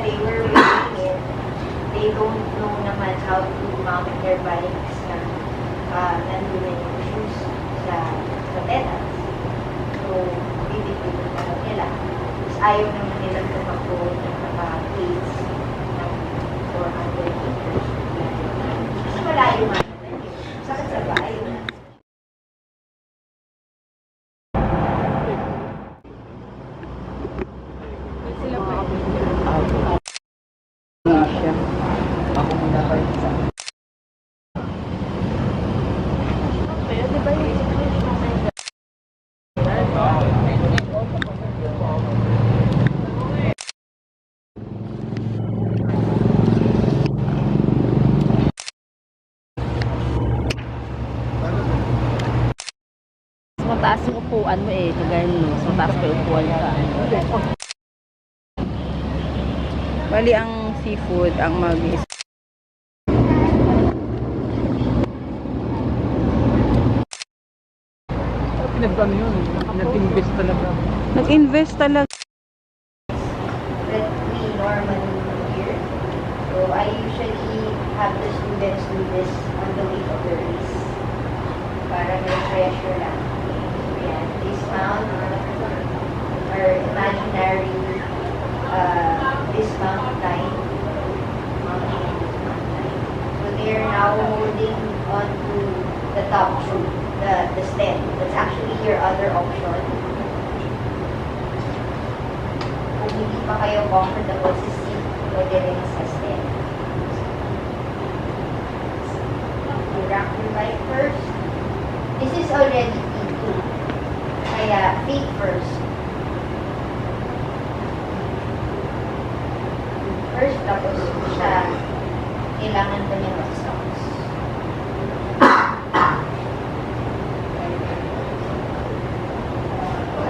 they were wearing it, they don't know naman how to mount their bikes na nandun yung shoes sa pedals. So, bibigyan na lang nila. Tapos ayaw naman nilang tumakbo ng naka-plates ng 400 meters. Kasi malayo man naman yun. Sakit sa bahay. Ako muna kayo sa mataas yung upuan mo eh. Kagaya nyo, mas mataas pa yung upuan ka. Bali ang seafood, ang mag-is. pinagkano yun. Nag-invest talaga. Nag-invest talaga. That we normally do here. So I usually have the students do this on the week of the race. Para may pressure lang. Ayan. Dismount or imaginary dismount line. Mounting and dismount line. So they are now holding on to the top shoe, the stem. That's actually your other option. Kung hindi pa kayo comfortable sa seat, pwede rin sa stem. You rack your bike first. This is already feet 2. Kaya feet first. First, tapos siya, kailangan pa niya mag-stocks.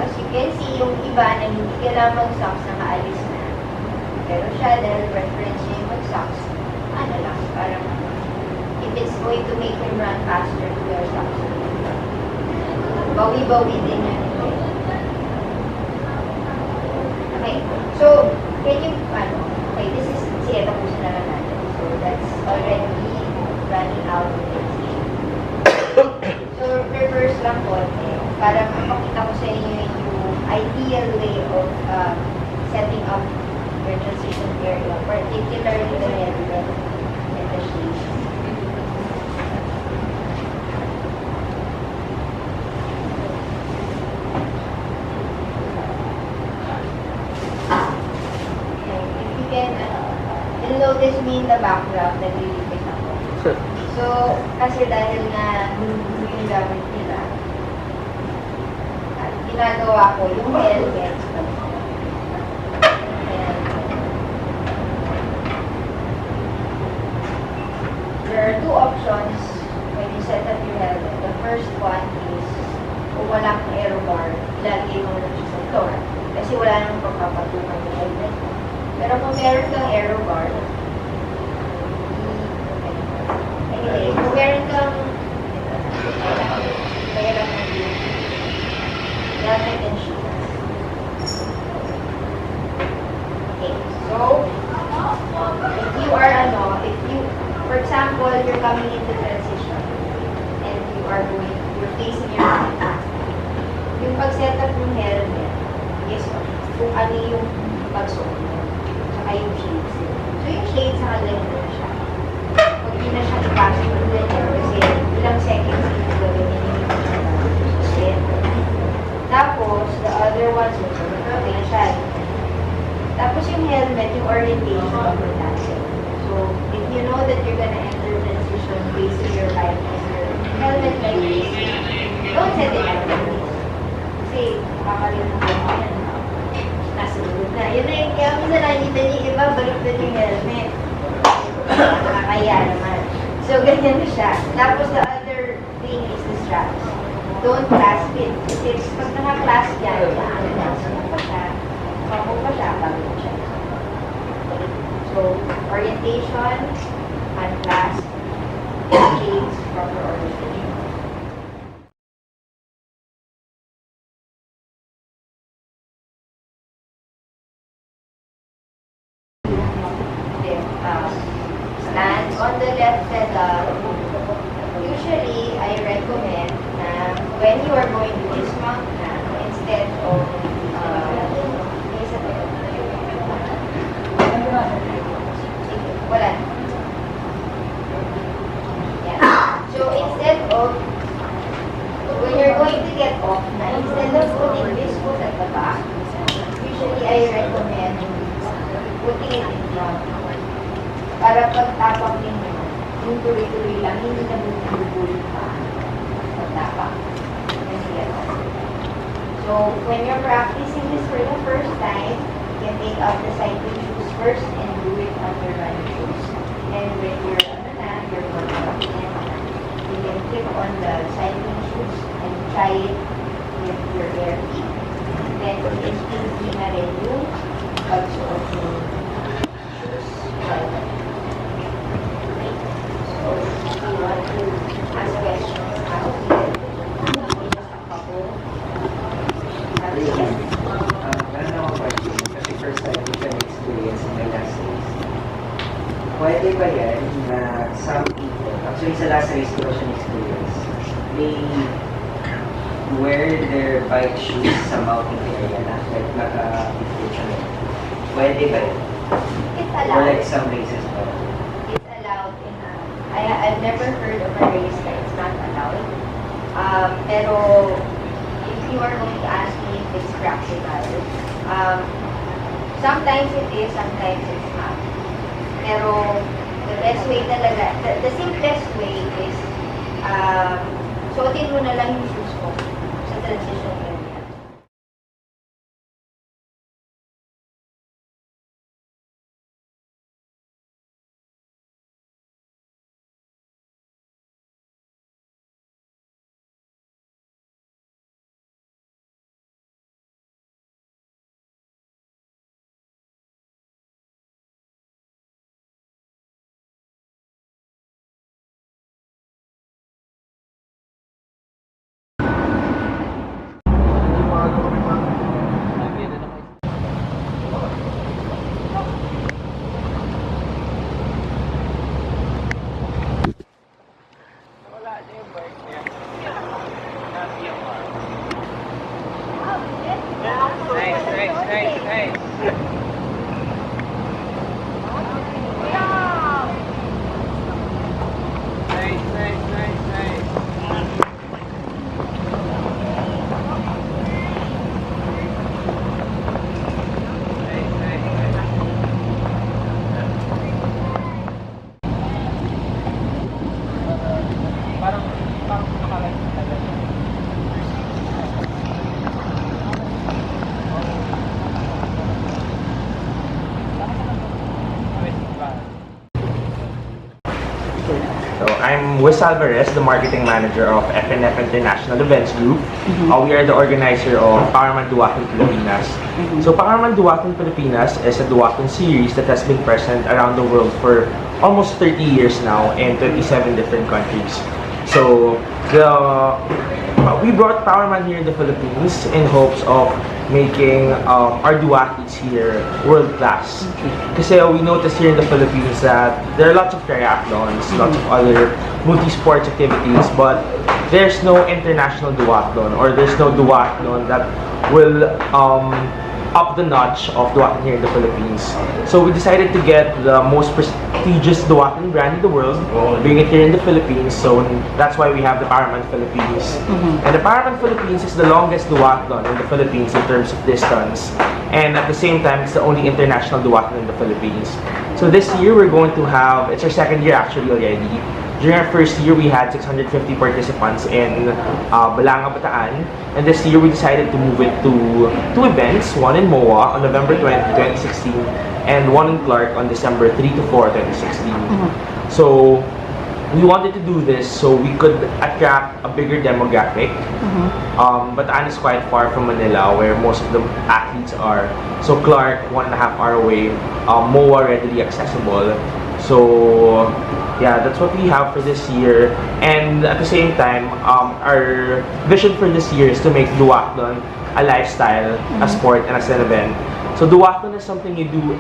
As you can see, yung iba na hindi kailangan mag-socks na kaalis na. Pero siya, dahil preference niya yung mag-socks, ano lang, parang if it's going to make him run faster to wear socks. Bawi-bawi din yan. Okay, so, can you, okay, this is, sige, tapusin na lang natin. So, that's already running out of transition. So, reverse lang konti. Para mapakita ko sa inyo yung ideal way of setting up your transition area, particularly the headband and the shades. You'll notice me in the background, naglilipit ako. So, kasi dahil nga yung gamit nila, ginagawa ko yung helmet. There are two options when you set up your helmet. The first one is, kung walang aero bar, ilalagay mo lang siya sa floor. Kasi wala nang pagpapatungan yung helmet. Pero kung meron kang aero bar, anyway, kung meron kang helmet and shoes. Okay, so, if you are, for example, you're coming into transition and you're facing your right. Yung pag-set up ng helmet is kung ano yung pag-suot mo. Saka yung shades. So yung shades, nakalagay na siya. Huwag yun na siya ipasok ng ganyan kasi ilang seconds yung gawin niya yung set. Tapos, the other ones, okay na siya. Tapos yung helmet, yung orientation of the natin. So, if you know that you're gonna enter transition facing your right and your helmet like this, don't set it like this. Kasi, makakalimutan mo yan. Nasa loob na. Yun na yung kaya kung nakikita niyo iba, baliktad yung helmet. Nakakaya naman. So, ganyan na siya. Tapos, the other thing is the straps. Don't clasp it. Kasi pag naka-clasp yan, ano pa siya, mako pa siya, bago siya. So, orientation, unclasp, shades, proper orientation. Canada, usually I recommend na when you are going to dismount na, instead of wala. Yeah. So instead of when you're going to get off na, instead of putting this foot at the back, usually I recommend putting it in front. Para pagtapak ninyo, yung tuloy-tuloy lang, hindi na bubulong pa pagtapak. So, when you're practicing this for the first time, you can take out the cycling shoes first and do it on your running shoes. And when you're confident, you can clip on the cycling shoes and try it with your bare feet. Then, easy na rin yung pagsuot ng shoes. So, if you want to ask questions now, we can just a couple. Meron ako question kasi first time ko siya experience in my last race. Pwede ba yan na some people, actually sa last race ko siya experience, they wear their bike shoes sa mountain area na, like naka-fit siya. Pwede ba yan? It's Or allowed. like some races ba? It's allowed in I've never heard of a race that it's not allowed. Pero if you are going to ask me if it's practical, sometimes it is, sometimes it's not. Pero the best way talaga, the simplest way is suotin mo na lang yung shoes mo sa transition area. So I'm Wes Alvarez, the marketing manager of FNF International Events Group. We are the organizer of Powerman Duathlon Pilipinas. So Powerman Duathlon Pilipinas is a duathlon series that has been present around the world for almost 30 years now in 27 different countries. So we brought Powerman here in the Philippines in hopes of making our duathletes here world-class. Kasi we noticed here in the Philippines that there are lots of triathlons, lots of other multi-sports activities, but there's no international duathlon, or there's no duathlon that will up the notch of duathlon here in the Philippines. So we decided to get the most prestigious duathlon brand in the world, bring it here in the Philippines. So that's why we have the Powerman Philippines. And the Powerman Philippines is the longest duathlon in the Philippines in terms of distance. And at the same time, it's the only international duathlon in the Philippines. So this year we're going to have, it's our second year actually already. During our first year, we had 650 participants in Balanga, Bataan. And this year, we decided to move it to two events, one in MOA on November 20, 2016, and one in Clark on December 3 to 4, 2016. So we wanted to do this so we could attract a bigger demographic. Bataan is quite far from Manila, where most of the athletes are. So Clark, 1.5 hours away, MOA readily accessible. So yeah, that's what we have for this year. And at the same time, our vision for this year is to make duathlon a lifestyle, a sport, and as an event. So duathlon is something you do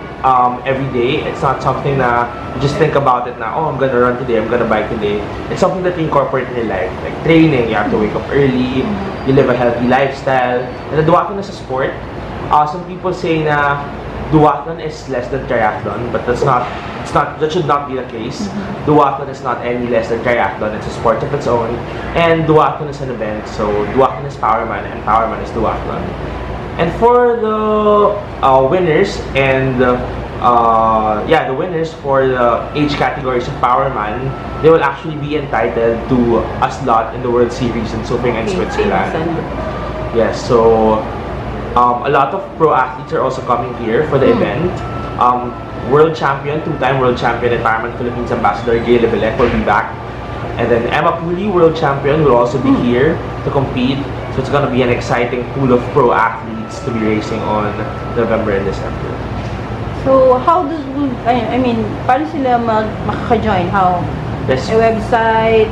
every day. It's not something that you just think about it now, oh, I'm gonna run today, I'm gonna bike today. It's something that you incorporate in your life. Like training, you have to wake up early, you live a healthy lifestyle. And the duathlon is a sport. Some people say na duathlon is less than triathlon, but that should not be the case. Duathlon is not any less than triathlon. It's a sport of its own. And duathlon is an event. So duathlon is Powerman and Powerman is duathlon. And for the winners and the winners for the age categories of Powerman, they will actually be entitled to a slot in the World Series in Zofingen, Switzerland. Yes, so a lot of pro athletes are also coming here for the event. World champion, two-time world champion and Powerman Philippines ambassador Gayle Levelec will be back. And then Emma Puli, world champion, will also be here to compete. So it's going to be an exciting pool of pro athletes to be racing on November and December. So, how does, I mean, paano sila makaka-join? How? Yes. A website,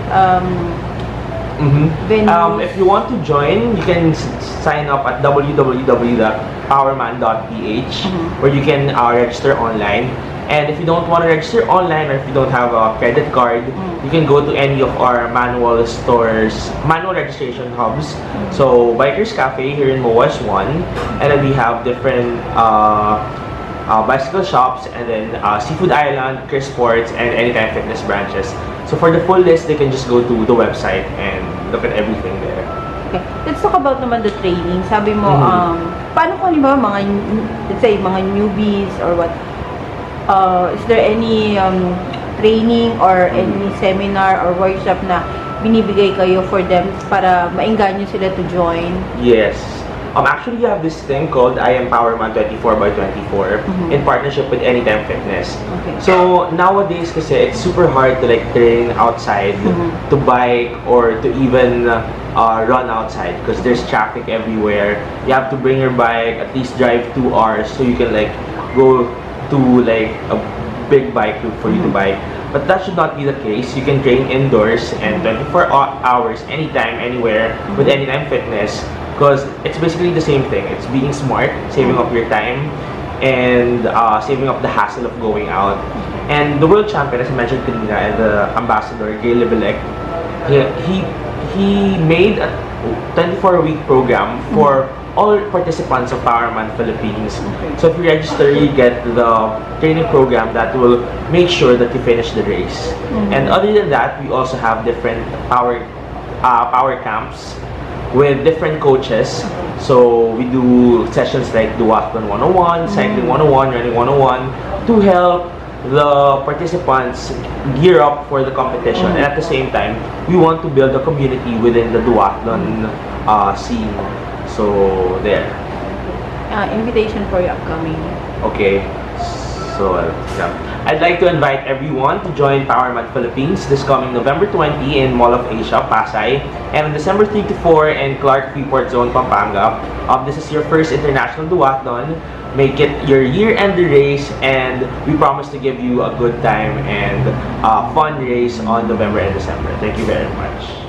venues? If you want to join, you can sign up at www.powerman.ph where you can register online. And if you don't want to register online or if you don't have a credit card, you can go to any of our manual stores, manual registration hubs. So Bikers Cafe here in MOA is one, and then we have different bicycle shops, and then Seafood Island, Chris Sports, and Anytime Fitness branches. So for the full list, they can just go to the website and look at everything there. Okay. Let's talk about naman the training. Sabi mo, paano kung halimbawa mga, let's say, mga newbies or what, is there any training or any seminar or workshop na binibigay kayo for them para maengganyo sila to join? Yes. Actually, you have this thing called I Am Powerman 24x24 in partnership with Anytime Fitness. Okay. So nowadays, kasi it's super hard to like train outside, to bike or to even run outside because there's traffic everywhere. You have to bring your bike, at least drive 2 hours so you can like go to like a big bike loop for you to bike. But that should not be the case. You can train indoors and 24 hours, anytime, anywhere with Anytime Fitness. Because it's basically the same thing. It's being smart, saving up your time, and saving up the hassle of going out. And the world champion, as I mentioned kanina, and the ambassador, Gayle Levelec, he made a 24-week program for all participants of Powerman Philippines. So if you register, you get the training program that will make sure that you finish the race. And other than that, we also have different power camps with different coaches. So we do sessions like Duathlon 101, Cycling 101, Running 101 to help the participants gear up for the competition. And at the same time, we want to build a community within the duathlon scene. So there. Invitation for your upcoming. Okay. So yeah. I'd like to invite everyone to join Powerman Philippines this coming November 20 in Mall of Asia, Pasay, and on December 3 to 4 in Clark Freeport Zone, Pampanga. This is your first international duathlon. Make it your year-end race, and we promise to give you a good time and fun race on November and December. Thank you very much.